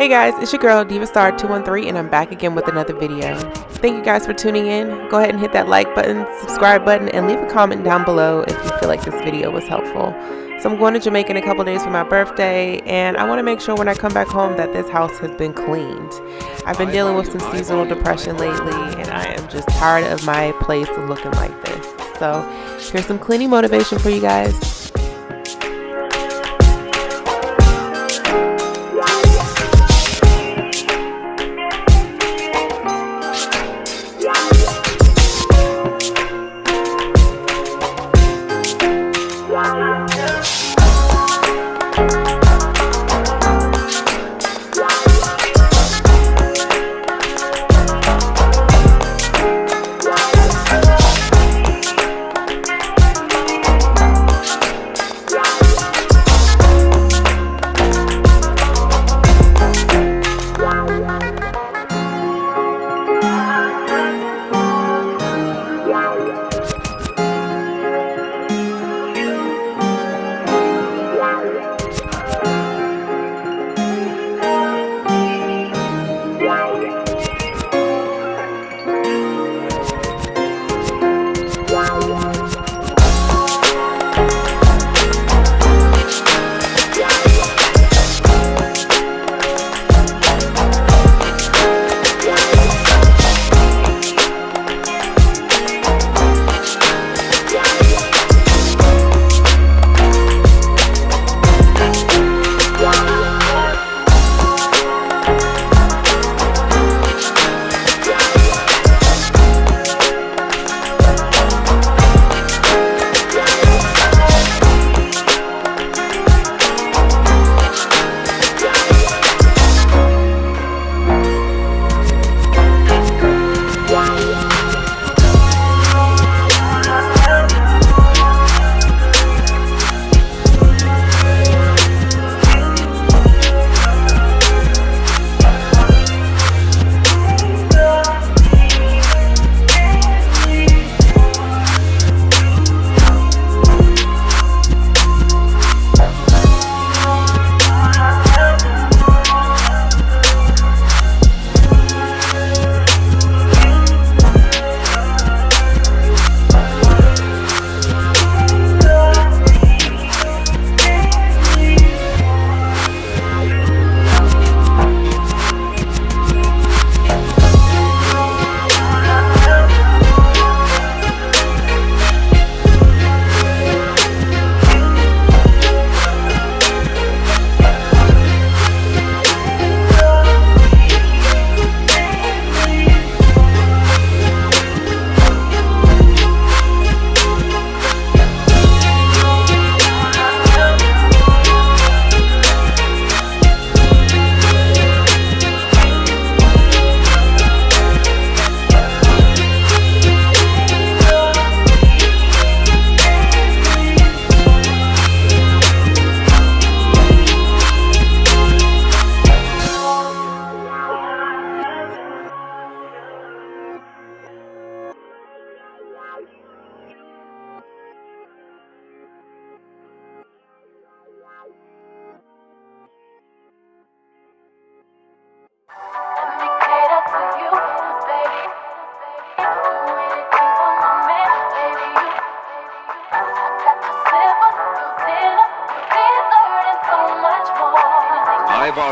Hey guys, it's your girl Diva Star 213 and I'm back again with another video. Thank you guys for tuning in. Go ahead and hit that like button, subscribe button, and leave a comment down below if you feel like this video was helpful. So I'm going to Jamaica in a couple days for my birthday, and I want to make sure when I come back home that this house has been cleaned. I've been dealing with some seasonal depression lately, and I am just tired of my place looking like this. So here's some cleaning motivation for you guys.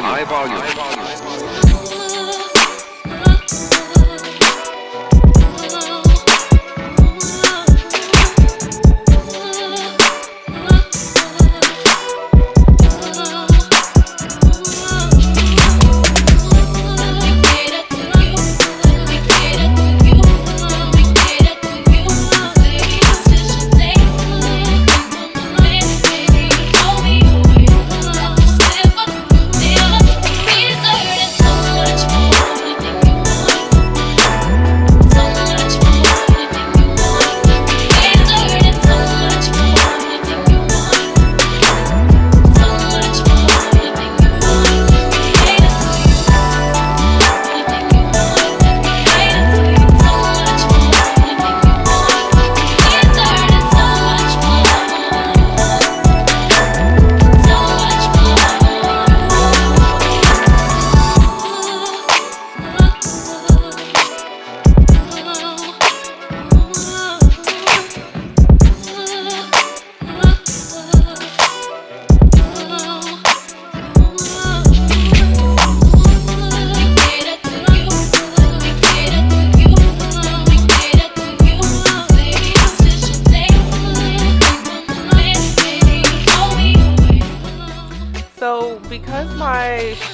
High volume. These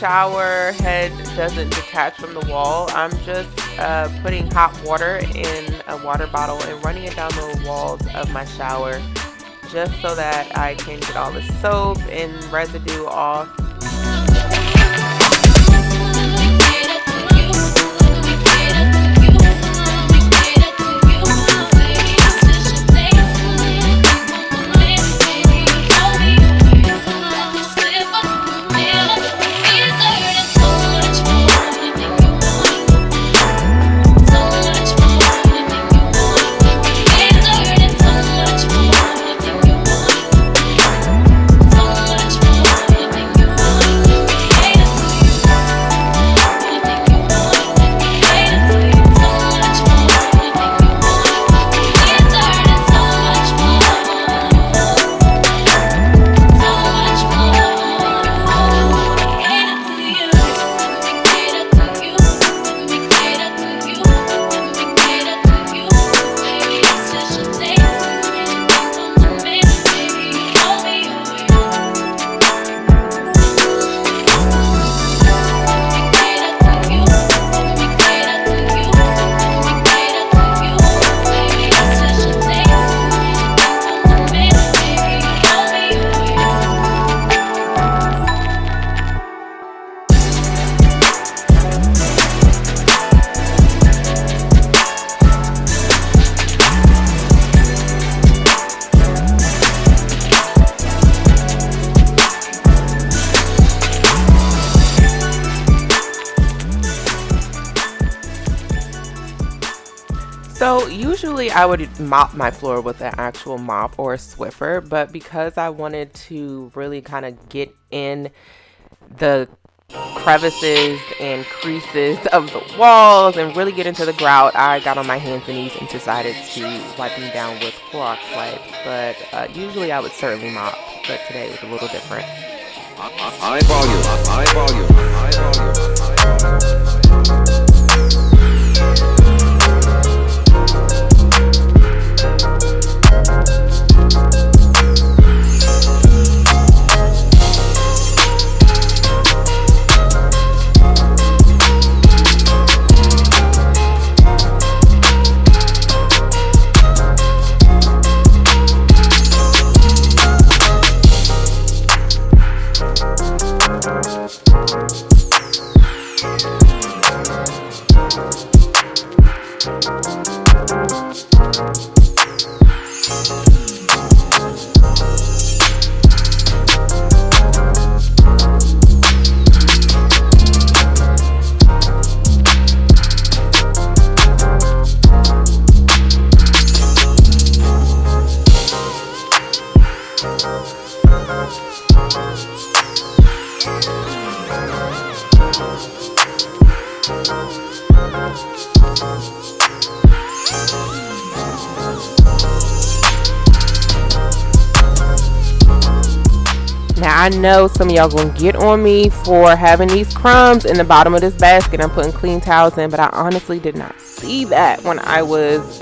shower head doesn't detach from the wall, I'm just putting hot water in a water bottle and running it down the walls of my shower, just so that I can get all the soap and residue off. So usually I would mop my floor with an actual mop or a Swiffer, but because I wanted to really kind of get in the crevices and creases of the walls and really get into the grout, I got on my hands and knees and decided to wipe them down with Clorox wipes. But usually I would certainly mop, but today was a little different. High volume, high volume, high volume, high volume. Now I know some of y'all gonna get on me for having these crumbs in the bottom of this basket. I'm putting clean towels in, but I honestly did not see that when I was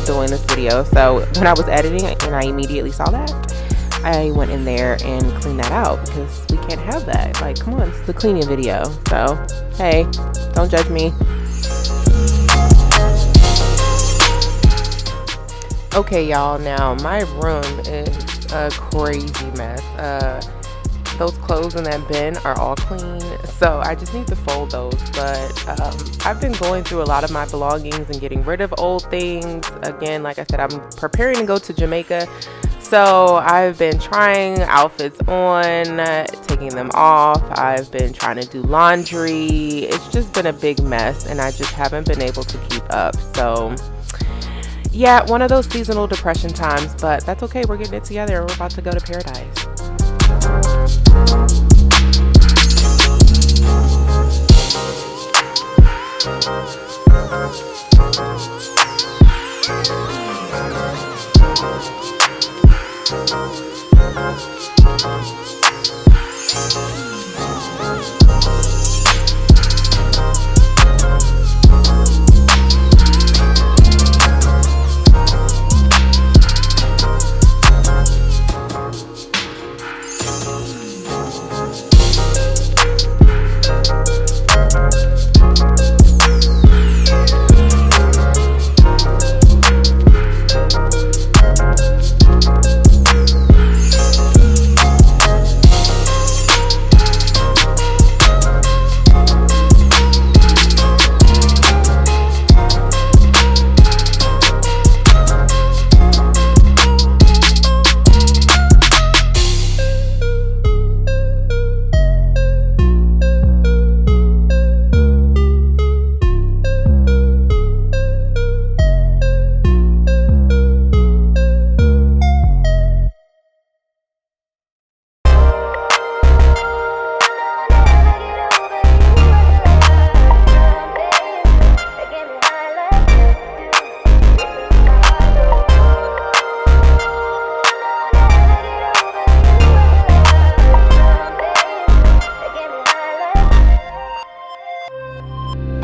doing this video. So when I was editing it and I immediately saw that, I went in there and cleaned that out, because we can't have that. Like, come on, it's the cleaning video. So hey, don't judge me. Okay, y'all, now my room is a crazy mess. Those clothes in that bin are all clean, so I just need to fold those. But I've been going through a lot of my belongings and getting rid of old things. Again, like I said, I'm preparing to go to Jamaica, so I've been trying outfits on, taking them off. I've been trying to do laundry. It's just been a big mess, and I just haven't been able to keep up. So yeah, one of those seasonal depression times, but that's okay. We're getting it together. We're about to go to paradise.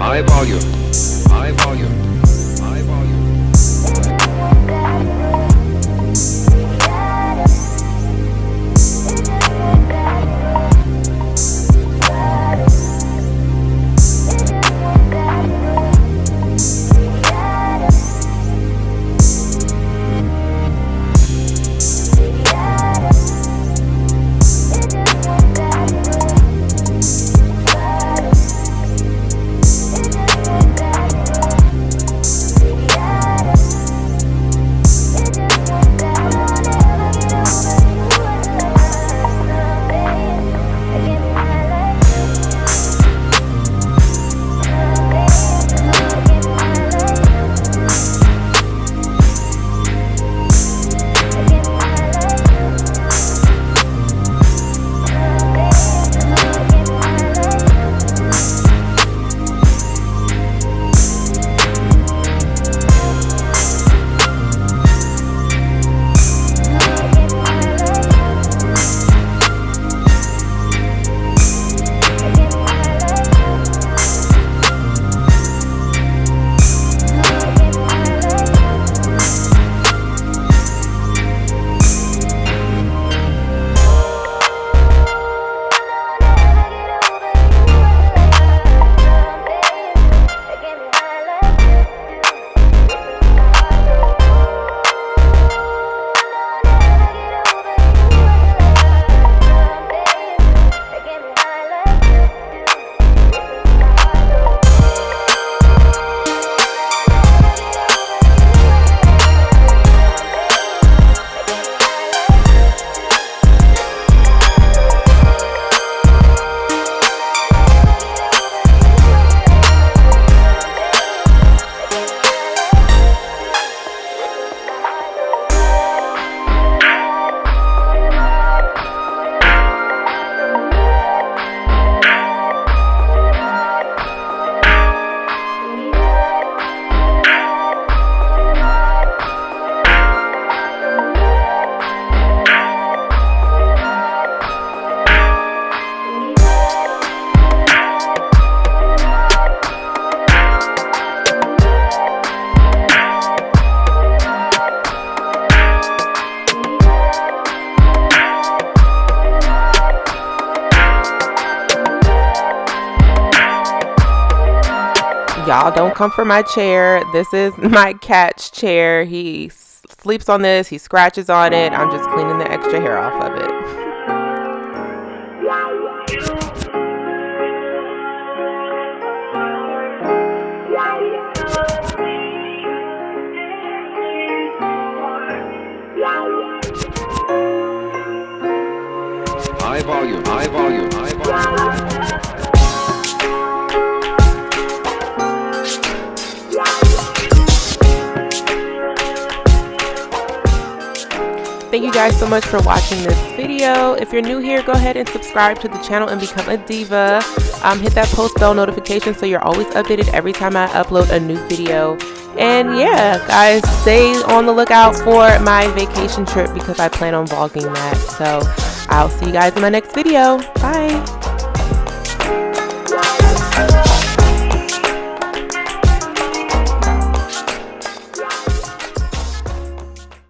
High volume. High volume. High volume. Y'all don't come for my chair. This is my cat's chair. He sleeps on this. He scratches on it. I'm just cleaning the extra hair off of it. High volume. High volume. High volume. Thank you guys so much for watching this video. If you're new here, go ahead and subscribe to the channel and become a diva. Hit that post bell notification so you're always updated every time I upload a new video. And yeah, guys, stay on the lookout for my vacation trip because I plan on vlogging that. So I'll see you guys in my next video. Bye.